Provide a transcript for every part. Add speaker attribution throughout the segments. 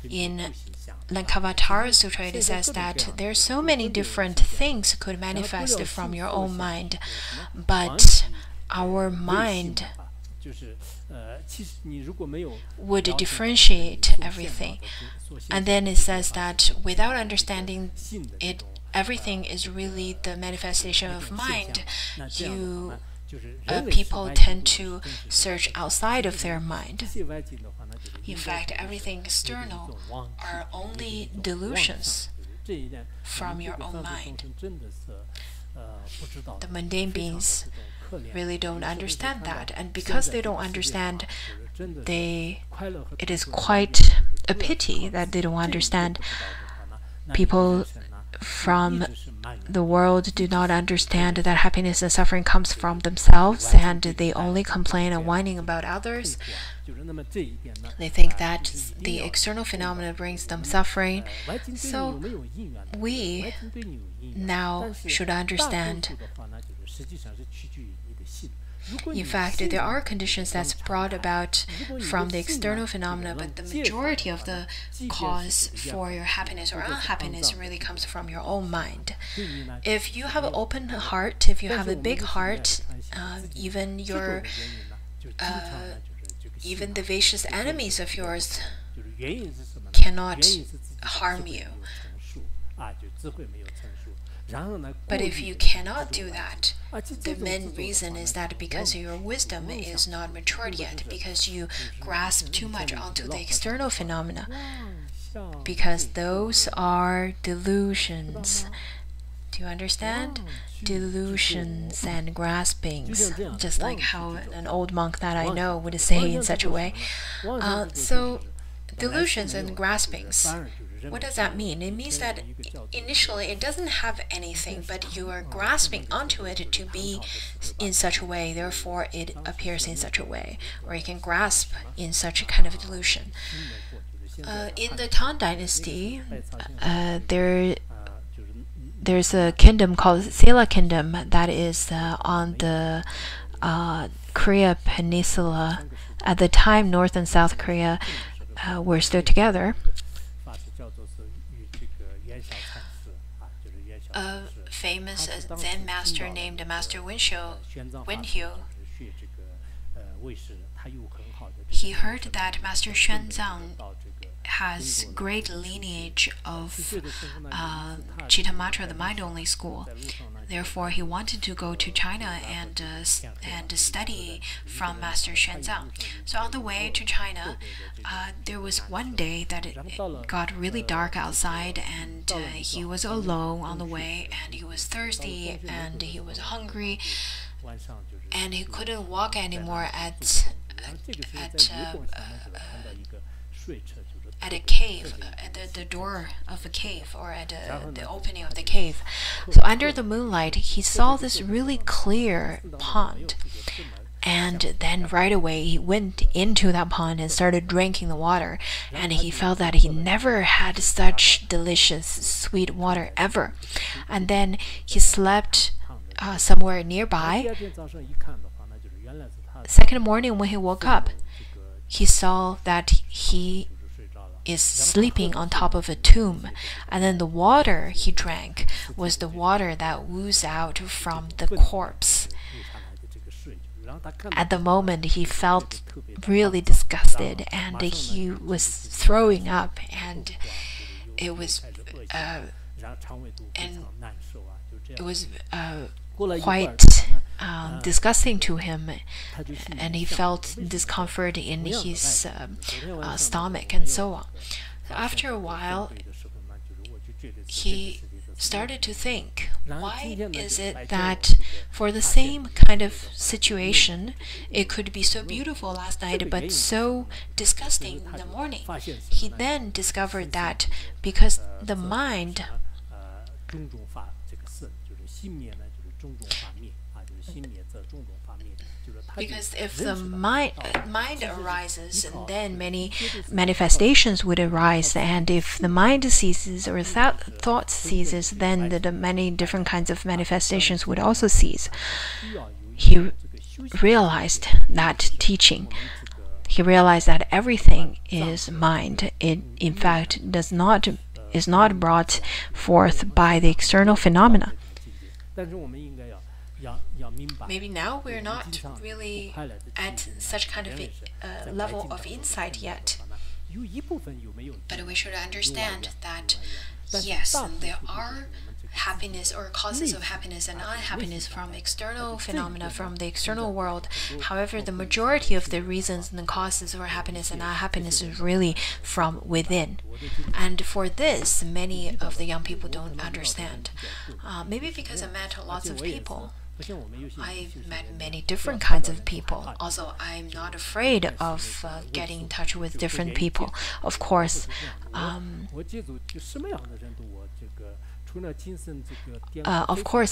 Speaker 1: In Lankavatara Sutra, it says that there are so many different things could manifest from your own mind, but our mind would differentiate everything. And then it says that without understanding it, everything is really the manifestation of mind. People tend to search outside of their mind. In fact, everything external are only delusions from your own mind. The mundane beings really don't understand that, and because they don't understand, it is quite a pity that they don't understand. People from the world do not understand that happiness and suffering comes from themselves, and they only complain and whining about others. They think that the external phenomena brings them suffering. So we now should understand. In fact, there are conditions that's brought about from the external phenomena, but the majority of the cause for your happiness or unhappiness really comes from your own mind. If you have an open heart, if you have a big heart, even the vicious enemies of yours cannot harm you. But if you cannot do that, the main reason is that because your wisdom is not matured yet, because you grasp too much onto the external phenomena, because those are delusions. Do you understand? Delusions and graspings, just like how an old monk that I know would say in such a way. So, delusions and graspings. What does that mean? It means that initially it doesn't have anything, but you are grasping onto it to be in such a way, therefore it appears in such a way, or you can grasp in such a kind of delusion. In the Tang Dynasty, there's a kingdom called Silla Kingdom that is on the Korea Peninsula. At the time, North and South Korea were still together. A famous Zen master named Master Wenhyo, he heard that Master Xuanzang has great lineage of Chittamatra, the mind-only school. Therefore, he wanted to go to China and study from Master Xuanzang. So on the way to China, there was one day that it got really dark outside, and he was alone on the way, and he was thirsty, and he was hungry, and he couldn't walk anymore at a cave, at the door of a cave, or at the opening of the cave. So under the moonlight, he saw this really clear pond. And then right away, he went into that pond and started drinking the water. And he felt that he never had such delicious, sweet water ever. And then he slept somewhere nearby. Second morning, when he woke up, he saw that he is sleeping on top of a tomb, and then the water he drank was the water that oozed out from the corpse. At the moment, he felt really disgusted, and he was throwing up, and it was quite disgusting to him, and he felt discomfort in his stomach and so on. After a while, he started to think, why is it that for the same kind of situation, it could be so beautiful last night but so disgusting in the morning? He then discovered that because the mind Because if the mind arises, then many manifestations would arise, and if the mind ceases or thought ceases, then the many different kinds of manifestations would also cease. He realized that teaching. he realized that everything is mind. It, in fact, is not brought forth by the external phenomena. Maybe now we're not really at such kind of a level of insight yet. But we should understand that, yes, there are happiness or causes of happiness and unhappiness from external phenomena, from the external world. However, the majority of the reasons and the causes for happiness and unhappiness is really from within. And for this, many of the young people don't understand. Maybe because I met lots of people. I met many different kinds of people. Also, I'm not afraid of getting in touch with different people. Of course,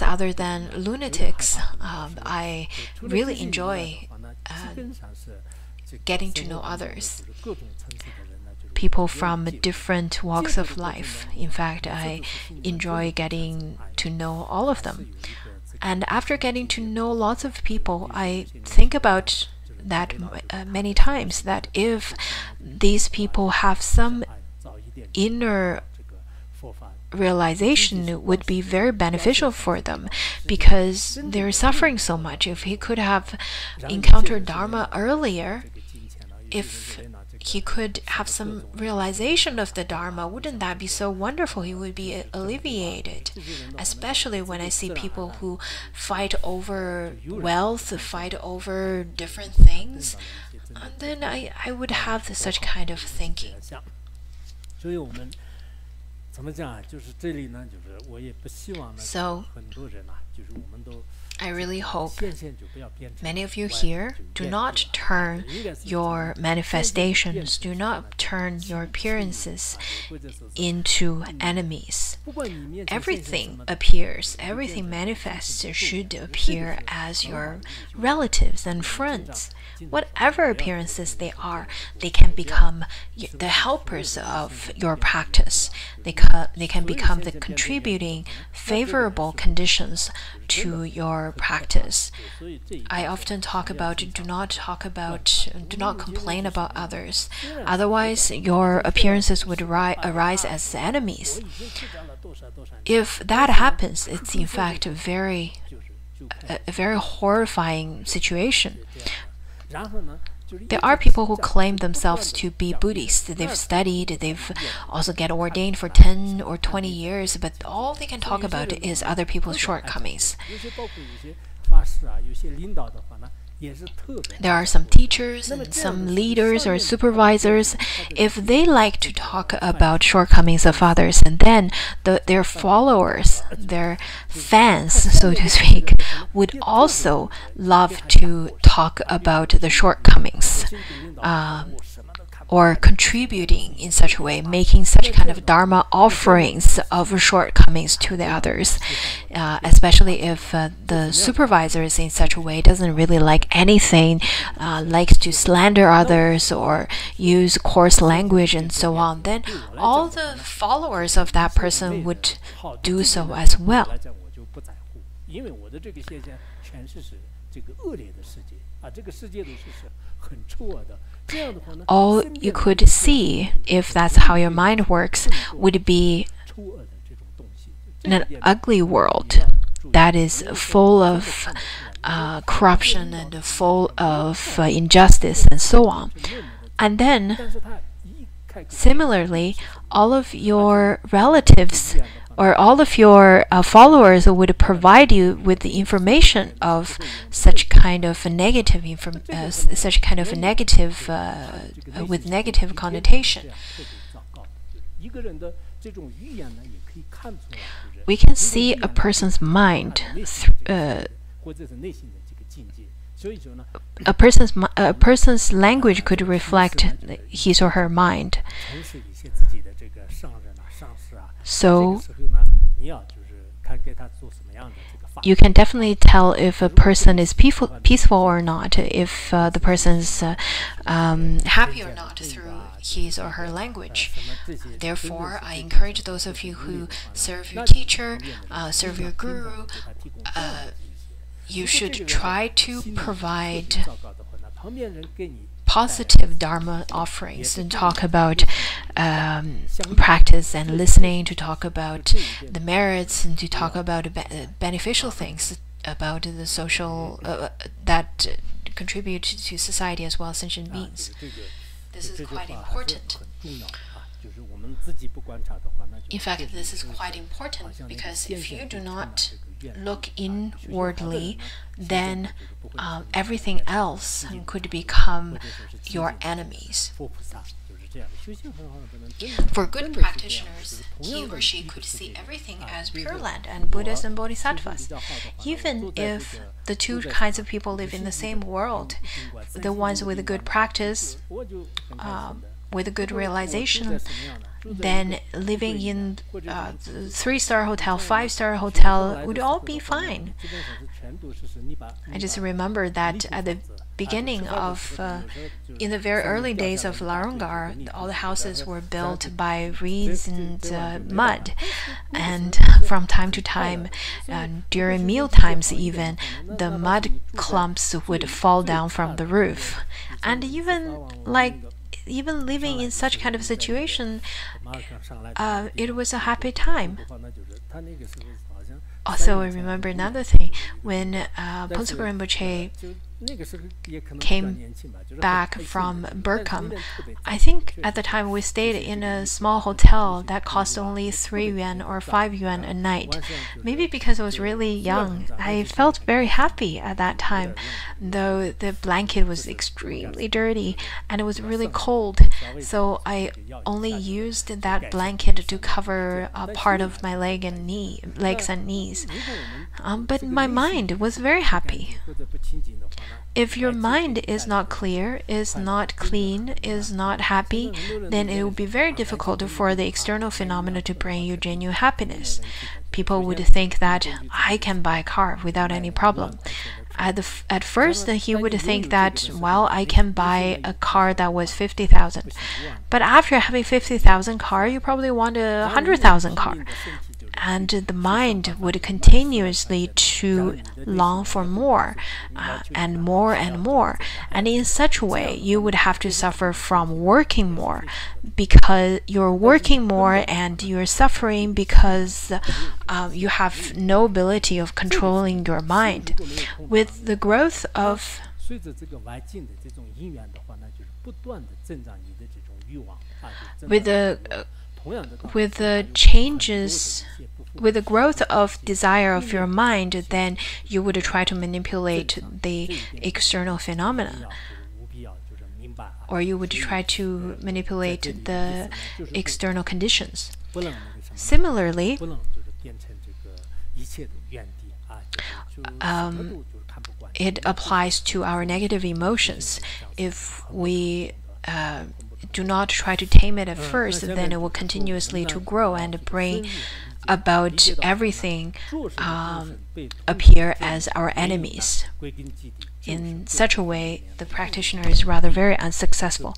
Speaker 1: other than lunatics, I really enjoy getting to know others. People from different walks of life. In fact, I enjoy getting to know all of them. And after getting to know lots of people, I think about that many times, that if these people have some inner realization, it would be very beneficial for them, because they're suffering so much. If he could have encountered Dharma earlier, if he could have some realization of the Dharma, wouldn't that be so wonderful? He would be alleviated. Especially when I see people who fight over wealth, fight over different things, and then I would have such kind of thinking. So, I really hope many of you here do not turn your manifestations, do not turn your appearances into enemies. Everything appears, everything manifests should appear as your relatives and friends. Whatever appearances they are, they can become the helpers of your practice. They can become the contributing favorable conditions to your practice. I often talk about do not complain about others. Otherwise, your appearances would arise as enemies. If that happens, it's in fact a very horrifying situation. There are people who claim themselves to be Buddhist. They've studied, they've also get ordained for 10 or 20 years, but all they can talk about is other people's shortcomings. There are some teachers and some leaders or supervisors, if they like to talk about shortcomings of others, and then their followers, their fans, so to speak, would also love to talk about the shortcomings, or contributing in such a way, making such kind of Dharma offerings of shortcomings to the others, especially if the supervisors in such a way doesn't really like anything, likes to slander others or use coarse language and so on, then all the followers of that person would do so as well. All you could see, if that's how your mind works, would be an ugly world that is full of corruption and full of injustice and so on. And then, similarly, all of your relatives or all of your followers would provide you with the information of such kind of a negative with negative connotation. We can see a person's mind. A person's language could reflect his or her mind. So you can definitely tell if a person is peaceful or not, if the person's happy or not through his or her language. Therefore, I encourage those of you who serve your teacher, serve your guru, you should try to provide positive Dharma offerings, and talk about practice and listening, to talk about the merits, and to talk about beneficial things about the social that contribute to society as well as sentient beings. This is quite important. In fact, this is quite important because if you do not look inwardly, then everything else could become your enemies. For good practitioners, he or she could see everything as Pure Land and Buddhas and Bodhisattvas. Even if the two kinds of people live in the same world, the ones with a good practice, with a good realization, then living in 3-star hotel, 5-star hotel would all be fine. I just remember that at the beginning of, in the very early days of Larungar, all the houses were built by reeds and mud. And from time to time, during meal times even, the mud clumps would fall down from the roof. And even living in such kind of situation, it was a happy time. Also, I remember another thing. When Phuntsok Rinpoche came back from Burkham, I think at the time we stayed in a small hotel that cost only 3 yuan or 5 yuan a night. Maybe because I was really young, I felt very happy at that time, though the blanket was extremely dirty and it was really cold. So I only used that blanket to cover a part of my legs and knees. But my mind was very happy. If your mind is not clear, is not clean, is not happy, then it will be very difficult for the external phenomena to bring you genuine happiness. People would think that I can buy a car without any problem. At first, he would think that, well, I can buy a car that was 50,000. But after having 50,000 car, you probably want a 100,000 car. And the mind would continuously to long for more, and more and more. And in such a way, you would have to suffer from working more, because you're working more and you're suffering because you have no ability of controlling your mind. With the growth of with the growth of desire of your mind, then you would try to manipulate the external phenomena, or you would try to manipulate the external conditions. Similarly, it applies to our negative emotions. If we do not try to tame it at first, then it will continuously to grow and bring about everything appear as our enemies. In such a way, the practitioner is rather very unsuccessful.